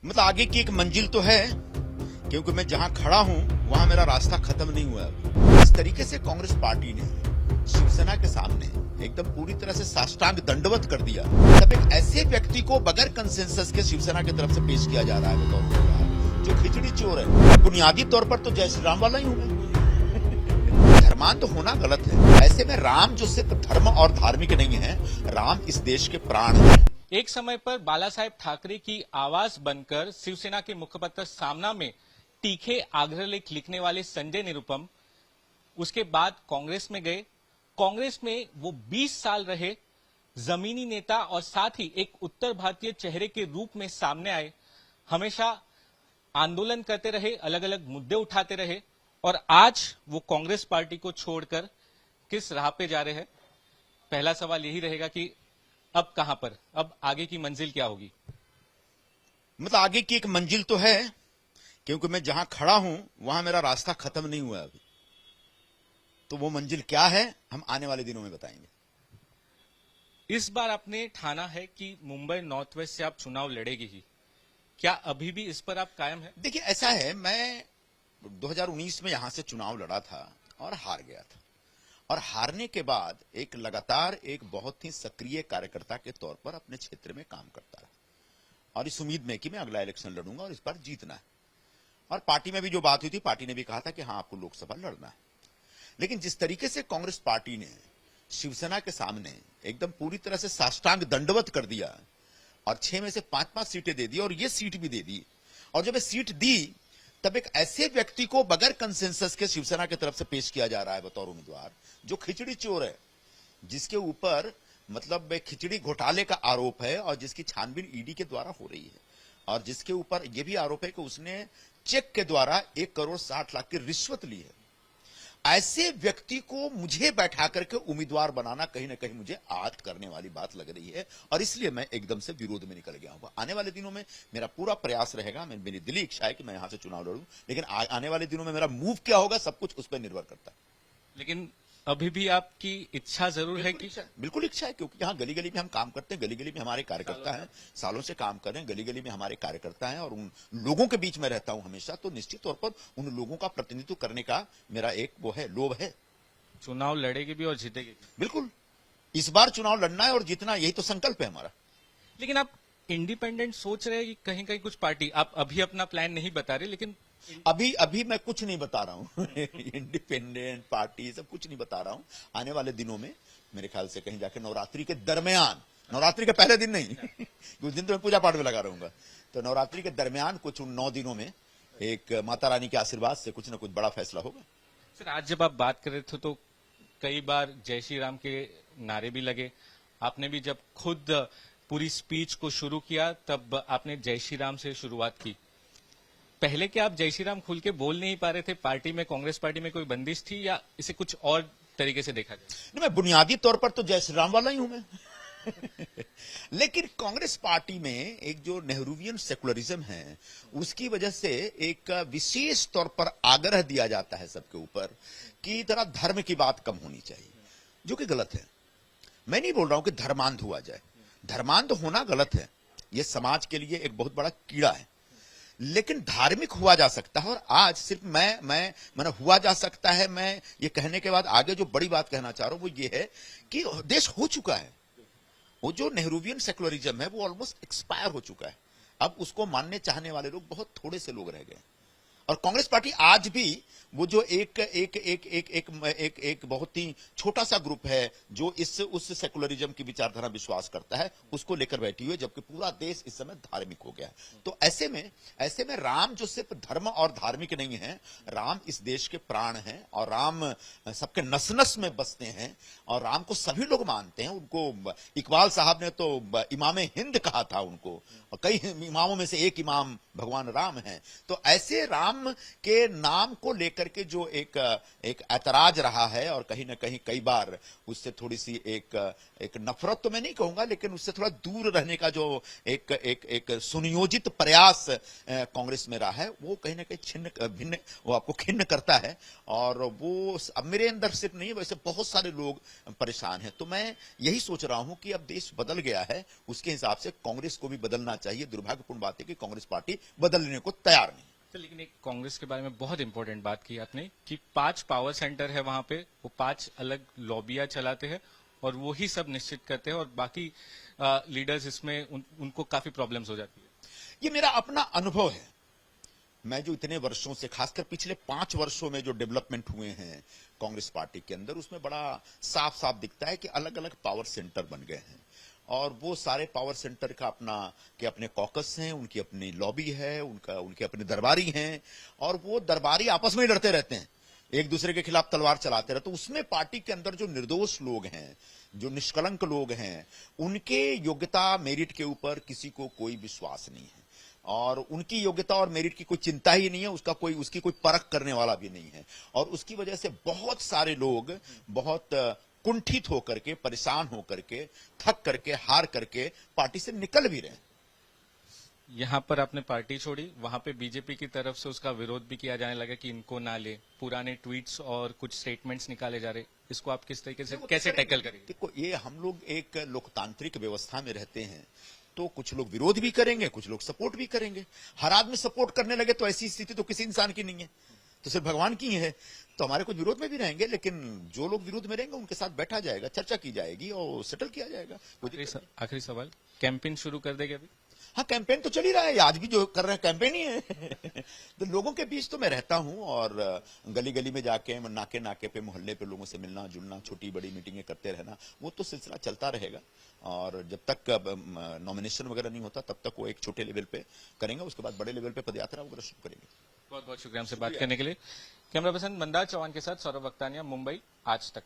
मतलब आगे की एक मंजिल तो है, क्योंकि मैं जहां खड़ा हूं वहां मेरा रास्ता खत्म नहीं हुआ है। इस तरीके से कांग्रेस पार्टी ने शिवसेना के सामने एकदम पूरी तरह से साष्टांग दंडवत कर दिया। तब एक ऐसे व्यक्ति को बगैर कंसेंसस के शिवसेना की तरफ से पेश किया जा रहा है बतौर मुख्यमंत्री, जो खिचड़ी चोर है। बुनियादी तौर पर तो जय श्री राम वाला ही हूं मैं। धर्मांध होना गलत है। ऐसे में राम जो सिर्फ धर्म और धार्मिक नहीं है, राम इस देश के प्राण है। एक समय पर बाला साहेब ठाकरे की आवाज बनकर शिवसेना के मुखपत्र सामना में तीखे आग्रह लेख लिखने वाले संजय निरुपम उसके बाद कांग्रेस में गए। कांग्रेस में वो 20 साल रहे, जमीनी नेता और साथ ही एक उत्तर भारतीय चेहरे के रूप में सामने आए। हमेशा आंदोलन करते रहे, अलग अलग मुद्दे उठाते रहे और आज वो कांग्रेस पार्टी को छोड़कर किस राह पे जा रहे हैं। पहला सवाल यही रहेगा कि अब कहां पर, अब आगे की मंजिल क्या होगी? मतलब आगे की एक मंजिल तो है, क्योंकि मैं जहां खड़ा हूं वहां मेरा रास्ता खत्म नहीं हुआ अभी। तो वो मंजिल क्या है, हम आने वाले दिनों में बताएंगे। इस बार आपने ठाना है कि मुंबई नॉर्थ वेस्ट से आप चुनाव लड़ेगी ही। क्या अभी भी इस पर आप कायम है? देखिए, ऐसा है, मैं 2019 में यहां से चुनाव लड़ा था और हार गया था। और हारने के बाद एक लगातार एक बहुत ही सक्रिय कार्यकर्ता के तौर पर अपने क्षेत्र में काम करता रहा, और इस उम्मीद में कि मैं अगला इलेक्शन लड़ूंगा और इस बार जीतना है। और पार्टी में भी जो बात हुई थी, पार्टी ने भी कहा था कि हाँ, आपको लोकसभा लड़ना है। लेकिन जिस तरीके से कांग्रेस पार्टी ने शिवसेना के सामने एकदम पूरी तरह से साष्टांग दंडवत कर दिया और 6 में से 5-5 सीटें दे दी और ये सीट भी दे दी, और जब ये सीट दी तब एक ऐसे व्यक्ति को बगैर कंसेंसस के शिवसेना की तरफ से पेश किया जा रहा है बतौर उम्मीदवार, जो खिचड़ी चोर है, जिसके ऊपर मतलब खिचड़ी घोटाले का आरोप है और जिसकी छानबीन ईडी के द्वारा हो रही है, और जिसके ऊपर यह भी आरोप है कि उसने चेक के द्वारा 1 करोड़ 60 लाख की रिश्वत ली है। ऐसे व्यक्ति को मुझे बैठा करके उम्मीदवार बनाना कहीं ना कहीं मुझे आहत करने वाली बात लग रही है, और इसलिए मैं एकदम से विरोध में निकल गया हूं। आने वाले दिनों में मेरा पूरा प्रयास रहेगा, मेरी दिली इच्छा है कि मैं यहां से चुनाव लड़ूं, लेकिन आने वाले दिनों में मेरा मूव क्या होगा सब कुछ उस पर निर्भर करता है। लेकिन अभी भी आपकी इच्छा जरूर है कि बिल्कुल इच्छा है, क्योंकि यहाँ गली गली में हम काम करते हैं, गली गली में हमारे कार्यकर्ता हैं, सालों से काम कर रहे हैं, गली गली में हमारे कार्यकर्ता हैं, और उन लोगों के बीच में रहता हूं हमेशा। तो निश्चित तौर पर उन लोगों का प्रतिनिधित्व करने का मेरा एक वो है, लोभ है। चुनाव लड़ेगी भी और जीतेगी भी। बिल्कुल, इस बार चुनाव लड़ना है और जीतना, यही तो संकल्प है हमारा। लेकिन आप इंडिपेंडेंट सोच रहे हैं कि कहीं कहीं कुछ पार्टी, आप अभी अपना प्लान नहीं बता रहे, लेकिन अभी मैं कुछ नहीं बता रहा हूं इंडिपेंडेंट पार्टी सब कुछ नहीं बता रहा हूं। आने वाले दिनों में मेरे ख्याल से कहीं जाके नवरात्रि के दरमियान, नवरात्रि के पहले दिन नहीं कुछ दिन तो मैं पूजा पाठ में लगा रहूंगा, तो नवरात्रि के दरमियान कुछ 9 दिनों में एक माता रानी के आशीर्वाद से कुछ ना कुछ बड़ा फैसला होगा। सर, आज जब आप बात कर रहे थे तो कई बार जय श्री राम के नारे भी लगे। आपने भी जब खुद पूरी स्पीच को शुरू किया तब आपने जय श्री राम से शुरुआत की। पहले क्या आप जय श्री राम खुल के बोल नहीं पा रहे थे? पार्टी में, कांग्रेस पार्टी में कोई बंदिश थी या इसे कुछ और तरीके से देखा जाए? नहीं, मैं बुनियादी तौर पर तो जय श्री राम वाला ही हूं मैं लेकिन कांग्रेस पार्टी में एक जो नेहरूवियन सेकुलरिज्म है, उसकी वजह से एक विशेष तौर पर आग्रह दिया जाता है सबके ऊपर कि जरा धर्म की बात कम होनी चाहिए, जो कि गलत है। मैं नहीं बोल रहा हूं कि धर्मांध हुआ जाए, धर्मांध होना गलत है, यह समाज के लिए एक बहुत बड़ा कीड़ा है। लेकिन धार्मिक हुआ जा सकता है, और आज सिर्फ मैंने हुआ जा सकता है, मैं ये कहने के बाद आगे जो बड़ी बात कहना चाह रहा हूं वो ये है कि देश हो चुका है। वो जो नेहरूवियन सेकुलरिज्म है वो ऑलमोस्ट एक्सपायर हो चुका है। अब उसको मानने चाहने वाले लोग बहुत थोड़े से लोग रह गए, और कांग्रेस पार्टी आज भी वो जो एक बहुत ही छोटा सा ग्रुप है जो उस सेकुलरिज्म की विचारधारा विश्वास करता है, उसको लेकर बैठी हुई है, जबकि पूरा देश इस समय धार्मिक हो गया है। तो ऐसे में राम जो सिर्फ धर्म और धार्मिक नहीं है, राम इस देश के प्राण हैं, और राम सबके नस नस में बसते हैं, और राम को सभी लोग मानते हैं। उनको इकबाल साहब ने तो इमाम हिंद कहा था उनको, और कई इमामों में से एक इमाम भगवान राम है। तो ऐसे राम राम के नाम को लेकर के जो एक एक ऐतराज रहा है, और कहीं ना कहीं कई बार उससे थोड़ी सी एक नफरत तो मैं नहीं कहूंगा, लेकिन उससे थोड़ा दूर रहने का जो एक सुनियोजित प्रयास कांग्रेस में रहा है, वो कहीं ना कहीं छिन्न भिन्न, वो आपको खिन्न करता है। और वो अब मेरे अंदर सिर्फ नहीं, वैसे बहुत सारे लोग परेशान हैं। तो मैं यही सोच रहा हूं कि अब देश बदल गया है, उसके हिसाब से कांग्रेस को भी बदलना चाहिए। दुर्भाग्यपूर्ण बात है कि कांग्रेस पार्टी बदलने को तैयार नहीं। तो लेकिन एक कांग्रेस के बारे में बहुत इंपॉर्टेंट बात की आपने कि 5 पावर सेंटर है वहां पे, वो 5 अलग लॉबियां चलाते हैं और वो ही सब निश्चित करते हैं, और बाकी लीडर्स इसमें उनको काफी प्रॉब्लम्स हो जाती है। ये मेरा अपना अनुभव है। मैं जो इतने वर्षों से, खासकर पिछले 5 वर्षों में जो डेवलपमेंट हुए हैं कांग्रेस पार्टी के अंदर, उसमें बड़ा साफ साफ दिखता है कि अलग अलग पावर सेंटर बन गए हैं, और वो सारे पावर सेंटर का अपने कॉकस हैं, उनकी अपनी लॉबी है, उनके अपने दरबारी हैं, और वो दरबारी आपस में ही लड़ते रहते हैं, एक दूसरे के खिलाफ तलवार चलाते रहते। तो उसमें पार्टी के अंदर जो निर्दोष लोग हैं, जो निष्कलंक लोग हैं, उनके योग्यता मेरिट के ऊपर किसी को कोई विश्वास नहीं है, और उनकी योग्यता और मेरिट की कोई चिंता ही नहीं है, उसकी कोई परख करने वाला भी नहीं है। और उसकी वजह से बहुत सारे लोग बहुत कुंठित होकर के, परेशान होकर के, थक करके, हार करके पार्टी से निकल भी रहे हैं। यहाँ पर आपने पार्टी छोड़ी, वहां पे बीजेपी की तरफ से उसका विरोध भी किया जाने लगा कि इनको ना ले, पुराने ट्वीट्स और कुछ स्टेटमेंट्स निकाले जा रहे। इसको आप किस तरीके से कैसे टैकल करेंगे? देखो, ये हम लोग एक लोकतांत्रिक व्यवस्था में रहते हैं, तो कुछ लोग विरोध भी करेंगे, कुछ लोग सपोर्ट भी करेंगे। हर आदमी सपोर्ट करने लगे तो ऐसी स्थिति तो किसी इंसान की नहीं है, तो सिर्फ भगवान की है। तो हमारे कुछ विरोध में भी रहेंगे, लेकिन जो लोग विरोध में रहेंगे उनके साथ बैठा जाएगा, चर्चा की जाएगी और सेटल किया जाएगा। आखिरी सवाल, कैंपेन शुरू कर देंगे अभी? हाँ, कैंपेन तो चल ही रहा है, आज भी जो कर रहे हैं कैंपेन ही है। तो लोगों के बीच तो मैं रहता हूं, और गली गली में जाके, नाके नाके पे, मोहल्ले पे लोगों से मिलना जुलना, छोटी बड़ी मीटिंगें करते रहना, वो तो सिलसिला चलता रहेगा। और जब तक नॉमिनेशन वगैरह नहीं होता, तब तक वो एक छोटे लेवल पे करेंगे, उसके बाद बड़े लेवल पे पदयात्रा वगैरह शुरू करेंगे। बहुत बहुत शुक्रिया हमसे बात करने के लिए। कैमरा पर्सन मंदार चौहान के साथ सौरभ वक्तानिया, मुंबई आज तक।